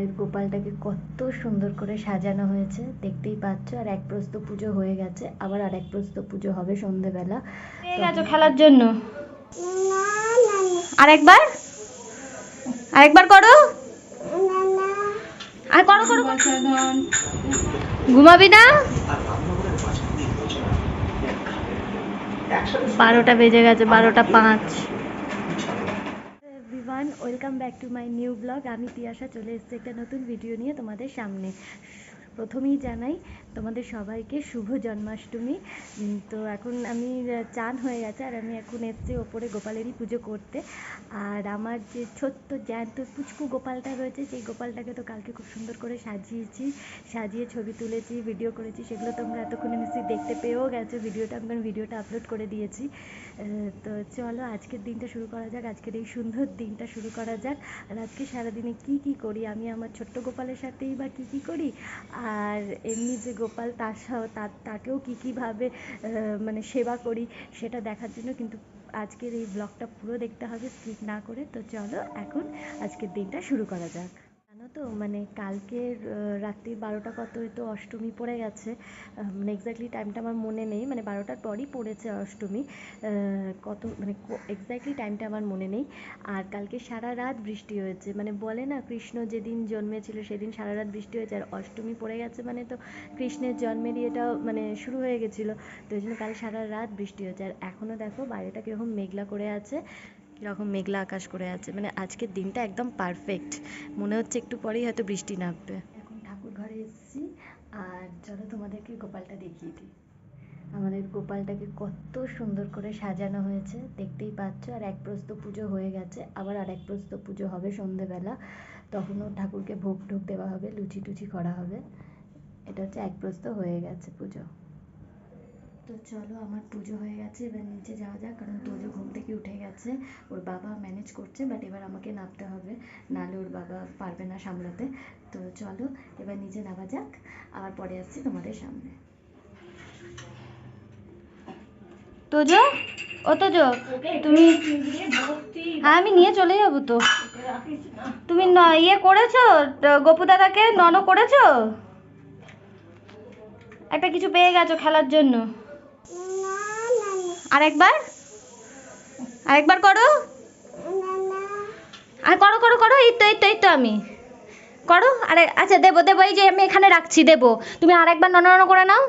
আমাদের গোপালটাকে কত সুন্দর করে সাজানো হয়েছে দেখতেই পাচ্ছ। আর এক প্রস্ত পুজো হয়ে গেছে, আবার আরেক প্রস্ত পুজো হবে সন্ধেবেলা। পেয়ে গেছো খেলার জন্য। আরেকবার আরেকবার করো, আর করো করো। ঘুমাবি না? 12টা বেজে গেছে, 12:05। Everyone, welcome back to my new blog. আমি তিয়াশা চলে এসেছি একটা নতুন ভিডিও নিয়ে তোমাদের সামনে। প্রথমেই জানাই তোমাদের সবাইকে শুভ জন্মাষ্টমী। তো এখন আমি চান হয়ে গেছে আর আমি এখন এসেছি ওপরে গোপালেরই পুজো করতে। আর আমার যে ছোট্ট জ্যান্ত পুচকু গোপালটা রয়েছে সেই গোপালটাকে তো কালকে খুব সুন্দর করে সাজিয়ে ছবি তুলেছি, ভিডিও করেছি, সেগুলো তোমরা এতক্ষণে নিশ্চয়ই দেখতে পেয়েও গেছো ভিডিওটা। আমি ভিডিওটা আপলোড করে দিয়েছি। তো চলো আজকের দিনটা শুরু করা যাক, আজকের এই সুন্দর দিনটা শুরু করা যাক। আর আজকে সারাদিনে কি করি আমি আমার ছোট্ট গোপালের সাথেই বা কি করি, আর এমনি যে গোপাল তাকেও কীভাবে মানে সেবা করি সেটা দেখার জন্য কিন্তু আজকের এই ব্লগটা পুরো দেখতে হবে, স্কিপ না করে। তো চলো এখন আজকের দিনটা শুরু করা যাক। জানো তো মানে কালকের রাত্রি 12টা কত তো অষ্টমী পড়ে গেছে। মানে এক্স্যাক্টলি টাইমটা আমার মনে নেই, মানে 12টার পরই পড়েছে অষ্টমী। কত মানে এক্স্যাক্টলি টাইমটা আমার মনে নেই। আর কালকে সারা রাত বৃষ্টি হয়েছে, মানে বলে না কৃষ্ণ যেদিন জন্মেছিল সেদিন সারা রাত বৃষ্টি হয়েছে, আর অষ্টমী পড়ে গেছে মানে তো কৃষ্ণের জন্মেরই এটা মানে শুরু হয়ে গেছিলো। তো ওই জন্য কাল সারা রাত বৃষ্টি হয়েছে। আর এখনও দেখো বাইরেটা কীরকম মেঘলা করে আছে, কীরকম মেঘলা আকাশ করে আছে। মানে আজকের দিনটা একদম পারফেক্ট, মনে হচ্ছে একটু পরেই হয়তো বৃষ্টি নামবে। এখন ঠাকুর ঘরে এসেছি আর চলো তোমাদেরকে গোপালটা দেখিয়ে দিই। আমাদের গোপালটাকে কত সুন্দর করে সাজানো হয়েছে দেখতেই পাচ্ছ। আর এক প্রস্ত পুজো হয়ে গেছে, আবার আরেক প্রস্ত পুজো হবে সন্ধেবেলা। তখনও ঠাকুরকে ভোগ টোগ দেওয়া হবে, লুচি টুচি করা হবে। এটা হচ্ছে এক প্রস্ত হয়ে গেছে পুজো। তো চলো আমার পুজো হয়ে গেছে, এবার নিচে যাওয়া যাক, কারণ তোজো ঘুম থেকে উঠে গেছে। ওর বাবা ম্যানেজ করছে, বাট এবার আমাকে নামতে হবে, নাহলে ওর বাবা পারবে না সামলাতে। তো চলো এবার নিচে নামা যাক, আবার পরে আসছি তোমাদের সামনে। তোজো, ও তোজো, তুমি, হ্যাঁ আমি নিয়ে চলে যাবো তো। তুমি ইয়ে করেছো গোপু দাদাকে নন করেছো? একটা কিছু পেয়ে গেছো খেলার জন্য। আরেকবার আরেকবার করো, আর করো করো করো। এই তো আমি করো। আরে আচ্ছা দেবো, এই যে আমি এখানে রাখছি, দেবো। তুমি আরেকবার নন নন করে নাও।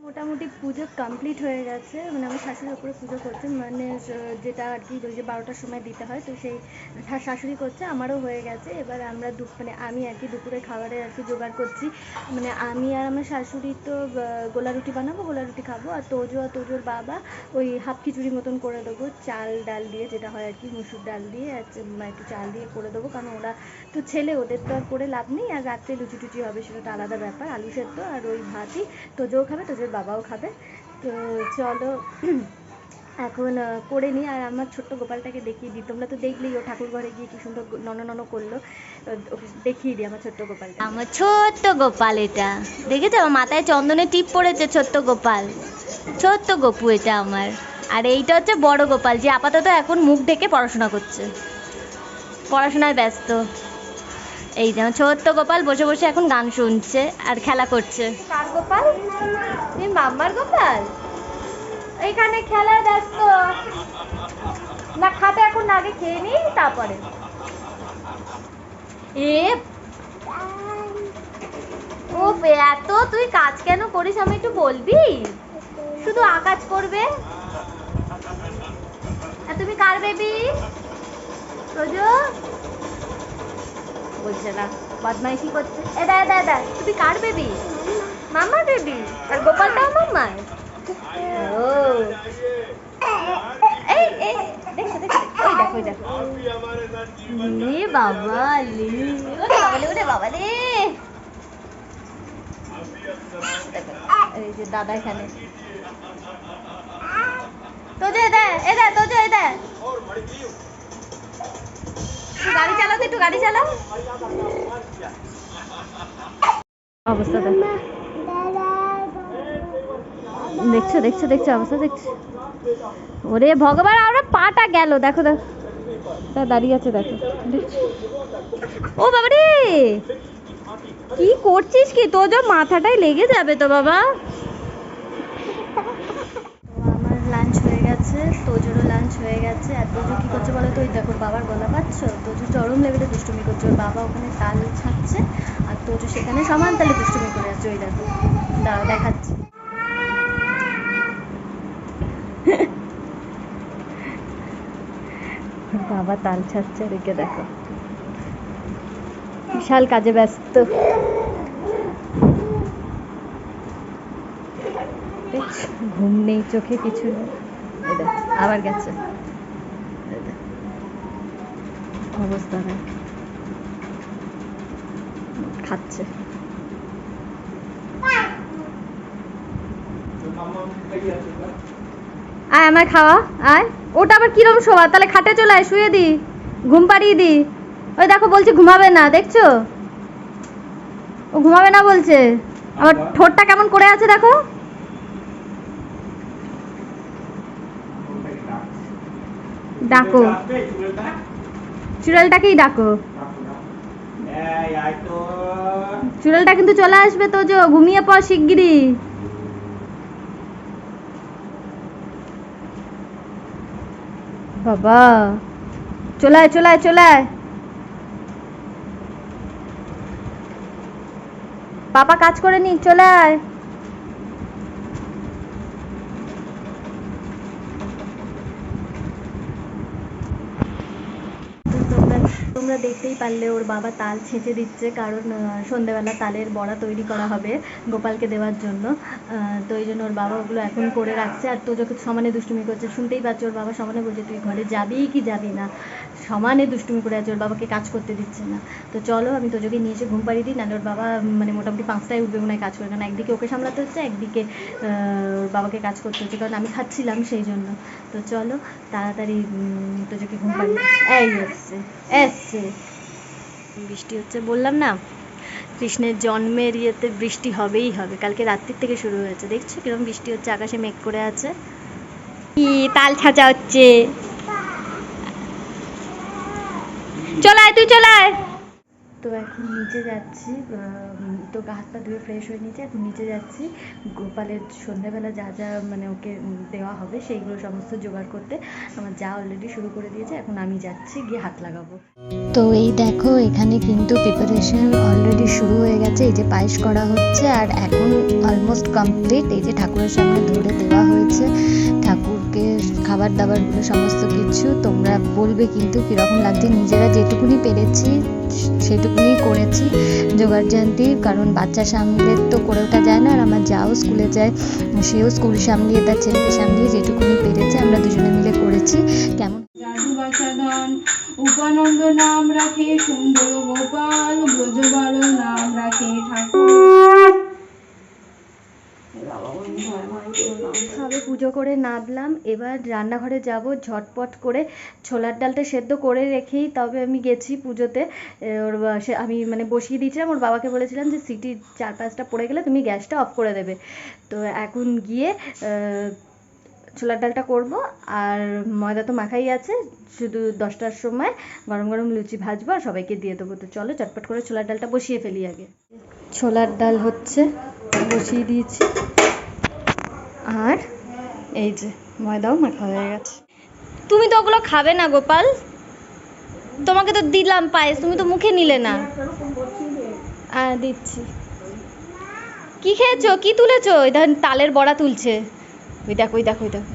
মোটামুটি পুজো কমপ্লিট হয়ে গেছে, মানে আমার শাশুড়ির ওপরে পুজো করছে, মানে যেটা আর কি ওই যে 12টার সময় দিতে হয়, তো সেই শাশুড়ি করছে, আমারও হয়ে গেছে। এবার আমরা মানে আমি আর কি দুপুরে খাবারের আর কি জোগাড় করছি। মানে আমি আর আমার শাশুড়ি তো গোলা রুটি বানাবো, গোলা রুটি খাবো। আর তোজোর বাবা ওই হাফ খিচুড়ি মতন করে দেবো, চাল ডাল দিয়ে, যেটা হয় আর কি মুসুর ডাল দিয়ে একটু চাল দিয়ে করে দেবো, কারণ ওরা তো ছেলে, ওদের তো আর করে লাভ নেই। আর রাত্রে লুচি টুচি হবে, সেটা তো আলাদা ব্যাপার। আলু সেদ্ধ আর ওই ভাতই তোজোও খাবে, তোজোর বাবাও খাবে। তো চলো এখন করে নিই আর আমার ছোট্ট গোপালটাকে দেখিয়ে দিই। তোমরা তো দেখলেই ও ঠাকুর ঘরে গিয়ে কি সুন্দর নন করলো। ওকে দেখিয়ে দিই আমার ছোট্ট গোপালটা। আমার ছোট্ট গোপাল, এটা দেখেছো আমার মাথায় চন্দনের টিপ পড়েছে। ছোট্ট গোপাল, ছোট্ট গপু এটা আমার। আর এইটা হচ্ছে বড় গোপাল, যে আপাতত এখন মুখ ঢেকে পড়াশোনা করছে, পড়াশোনায় ব্যস্ত। এই যে আমার ছোট্ট গোপাল বসে বসে এখন গান শুনছে আর খেলা করছে। কার গোপাল? তুমি মাম্মার গোপাল? এইখানে খেলায় ব্যস্ত না, খাতে এখন না, আগে খেয়ে নিই তারপরে। ও এত তুই কাজ কেন করিস আমি একটু বলবি? শুধু আকাজ করবে। আর তুমি কার বেবি? রোজো বলছে না, বদমাইশি করছে। দা তুমি কার বেবি? মামার বেবি। আর গোপালটাও মাম্মার? ও এই এই দেখো ওই দেখো লে বাবা, ওরে বাবা রে। এই যে দাদা এখানে। তোজো তোজো গাড়ি চালাও তো, একটু গাড়ি চালাও। অবস্থা দেখছো অবস্থা দেখছো। ওরে ভগবান, আমরা পাটা গেল, দেখো। তা দাঁড়িয়ে আছে দেখো। ও বাবা রে, কি করছিস কি? তোর যা মাথাটাই লেগে যাবে তো বাবা। আমার লাঞ্চ হয়ে গেছে, তোজোরও লাঞ্চ হয়ে গেছে। আর তোজো কী করছে বলো তো? ওই দেখো বাবার গলা পাচ্ছ, তোজো চরম লেভেলে দুষ্টুমি করছে। ওর বাবা ওখানে তাল ছাড়ছে আর তোজো সেখানে সমান তালে দুষ্টুমি করে যাচ্ছে। ওই দেখো, দাঁড়াও দেখাচ্ছি। বাবা তাল ছাড়ছে, রেখে দেখো বিশাল কাজে ব্যস্ত। ঘুম নেই চোখে, কিছু নেই। এই দেখ, আবার গেছে। এই দেখ, অবস্থা নেই, খাচ্ছে। আয় আমায় খাওয়া, আয়। ওটা আবার কিরম শোয়া? তাহলে খাটে চলে আয়, শুয়ে দি, ঘুম পাড়িয়ে দি। ওই দেখো বলছি ঘুমাবে না, দেখছো? ও ঘুমাবে না বলছে। আমার ঠোঁটটা কেমন করে আছে দেখো। ডাকো, চুড়ালটাকেই ডাকো। চুড়ালটা কিন্তু চলে আসবে তো, যে ঘুমিয়ে পড় শিগগিরই। বাবা চলে আয়, চলে আয়, চলে আয়। পাপা কাজ করে নি, চলে আয়। তোমরা তোমরা দেখতেই পারলে ওর বাবা তাল ছেঁচে দিচ্ছে, কারণ সন্ধেবেলা তালের বড়া তৈরি করা হবে গোপালকে দেওয়ার জন্য। তো এই জন্য ওর বাবা ওগুলো এখন করে রাখছে। আর তোজোকে সমানে দুষ্টুমি করছে, শুনতেই পাচ্ছ। ওর বাবা সমানে বলছে তুই ঘরে যাবি কি যাবি না, সমানে দুষ্টুমি করে আছে। ওর বাবাকে কাজ করতে দিচ্ছে না। তো চলো আমি তোজোকে নিয়ে এসে ঘুম পাড়িয়ে দিই, নাহলে ওর বাবা মানে মোটামুটি 5টায় উঠবে মনে হয় কাজ করে। কারণ একদিকে ওকে সামলাতে হচ্ছে, একদিকে ওর বাবাকে কাজ করতে হচ্ছে, কারণ আমি খাচ্ছিলাম সেই জন্য। তো চলো তাড়াতাড়ি তোজোকে ঘুম পাড়িয়ে। এই এসছে, এসছে। বৃষ্টি হচ্ছে বললাম না, কৃষ্ণের জন্মের ইয়েতে বৃষ্টি হবেই হবে। কালকে রাত্রির থেকে শুরু হয়েছে, দেখছো কিরকম বৃষ্টি হচ্ছে, আকাশে মেঘ করে আছে। কি তাল ছাঁচা হচ্ছে। চলে আয়, তুই চলে আয়। তো এখন নিচে যাচ্ছি, তো গা হাত পা ধুয়ে ফ্রেশ হয়ে নিয়েছে, এখন নিচে যাচ্ছি গোপালের সন্ধ্যাবেলা যা যা মানে ওকে দেওয়া হবে সেইগুলো সমস্ত জোগাড় করতে। আমার যা অলরেডি শুরু করে দিয়েছে, এখন আমি যাচ্ছি গিয়ে হাত লাগাবো। তো এই দেখো এখানে কিন্তু প্রিপারেশন অলরেডি শুরু হয়ে গেছে। এই যে পায়েস করা হচ্ছে আর এখন অলমোস্ট কমপ্লিট। এই যে ঠাকুরের সামনে ধরে দেওয়া হয়েছে ঠাকুরকে খাবার দাবারগুলো সমস্ত কিছু। তোমরা বলবে কিন্তু কীরকম লাগছে। নিজেরা যেটুকুনি পেরেছি সেটুকুনি করেছি জোগাড় জান্তি, কারণ বাচ্চা সামলে তো করে ওঠা যায় না। আর আমার যাও স্কুলে যায়, সেও স্কুল সামলিয়ে তার ছেলেকে সামলিয়ে যেটুকুনি পেরেছে আমরা দুজনে মিলে করেছি। কেমন জাদু বাসাধন উপানন্দ নাম রাখে সুন্দর গোপাল, ব্রজবাল নাম রাখে ঠাকুর। সবে পুজো করে নামলাম, এবার রান্নাঘরে যাব ঝটপট করে। ছোলার ডালটা সেদ্ধ করে রেখেই তবে আমি গেছি পুজোতে। আমি মানে বসিয়ে দিয়েছিলাম, ওর বাবাকে বলেছিলাম যে সিটি 4-5টা পড়ে গেলে তুমি গ্যাসটা অফ করে দেবে। তো এখন গিয়ে ছোলার ডালটা করব। আর ময়দা তো মাখাই আছে, শুধু 10টার সময় গরম গরম লুচি ভাজবো আর সবাইকে দিয়ে দেবো। তো চলো চটপট করে ছোলার ডালটা বসিয়ে ফেলি আগে। ছোলার ডাল হচ্ছে, বসিয়ে দিয়েছি। আর এই যে ময়দাও মাখা হয়ে গেছে। তুমি তো ওগুলো খাবে না গোপাল, তোমাকে তো দিলাম পায়েস, তুমি তো মুখে নিলে না। দিচ্ছি। কি খেয়েছো, কি তুলেছো? ওই দেখো তালের বড়া তুলছে, ওই দেখো ওই দেখো ওই দেখো।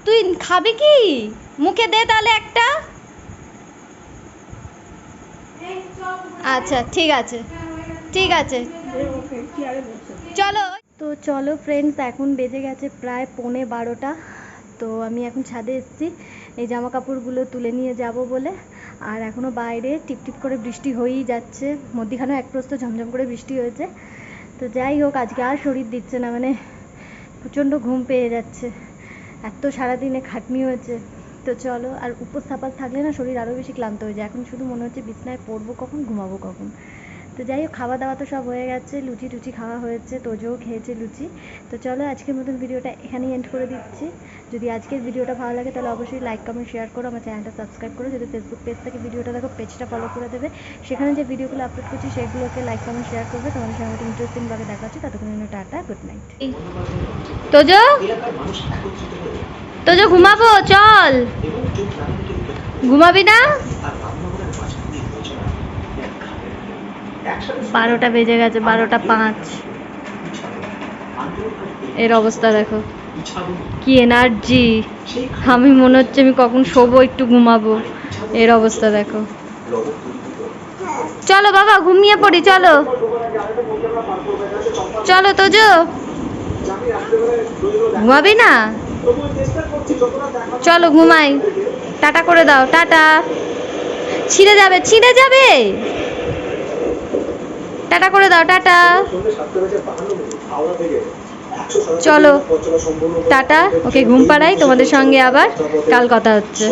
তুই খাবি কি? মুখে দে তাহলে একটা। আচ্ছা ঠিক আছে, ঠিক আছে, চলো। তো চলো ফ্রেন্ডস, এখন বেজে গেছে প্রায় 11:45। তো আমি এখন ছাদে এসেছি এই জামা কাপড়গুলো তুলে নিয়ে যাব বলে। আর এখনও বাইরে টিপটিপ করে বৃষ্টি হয়েই যাচ্ছে, মধ্যিখানেও এক প্রস্ত ঝমঝম করে বৃষ্টি হয়েছে। তো যাই হোক, আজকে আর শরীর দিচ্ছে না, মানে প্রচণ্ড ঘুম পেয়ে যাচ্ছে, এত সারাদিনে খাটনি হয়েছে। তো চলো, আর উপোস থাকলে না শরীর আরও বেশি ক্লান্ত হয়ে যায়। এখন শুধু মনে হচ্ছে বিছনায় পড়বো কখন, ঘুমাবো কখন। তো তো যাই হোক, খাওয়া দাওয়া তো সব হয়ে গেছে, লুচি টুচি খাওয়া হয়েছে, তোজোও খেয়েছে লুচি। তো চলো আজকের মতন ভিডিওটা এখানেই এন্ড করে দিচ্ছি। যদি আজকের ভিডিওটা ভালো লাগে তাহলে অবশ্যই লাইক কমেন্ট শেয়ার করো, আমার চ্যানেলটা সাবস্ক্রাইব করো। যদি ফেসবুক পেজ থেকে ভিডিওটা দেখো, পেজটা ফলো করে দেবে, সেখানে যে ভিডিওগুলো আপলোড করছি সেগুলোকে লাইক কমেন্ট শেয়ার করবে। তোমাদের সঙ্গে একটা ইন্টারেস্টিং ভাবে দেখা হচ্ছে, ততক্ষণের জন্য tata, good night. Tojo Tojo ঘুমাবো, চল। ঘুমাবি না? 12টা বেজে গেছে, 12টা 5। এর অবস্থা দেখো, কি এনার্জি। আমি মনে হচ্ছে আমি কখন শোবো, একটু ঘুমাবো। এর অবস্থা দেখো। চলো বাবা ঘুমিয়ে পড়ি, চলো চলো। তোজো ঘুমাবি না? চলো ঘুমাই। টাটা করে দাও, টাটা। ছিঁড়ে যাবে, ছিঁড়ে যাবে। টাটা করে দাও, টাটা। চলো টাটা, ওকে ঘুম পাড়াই। তোমাদের সঙ্গে আবার কাল কথা হচ্ছে।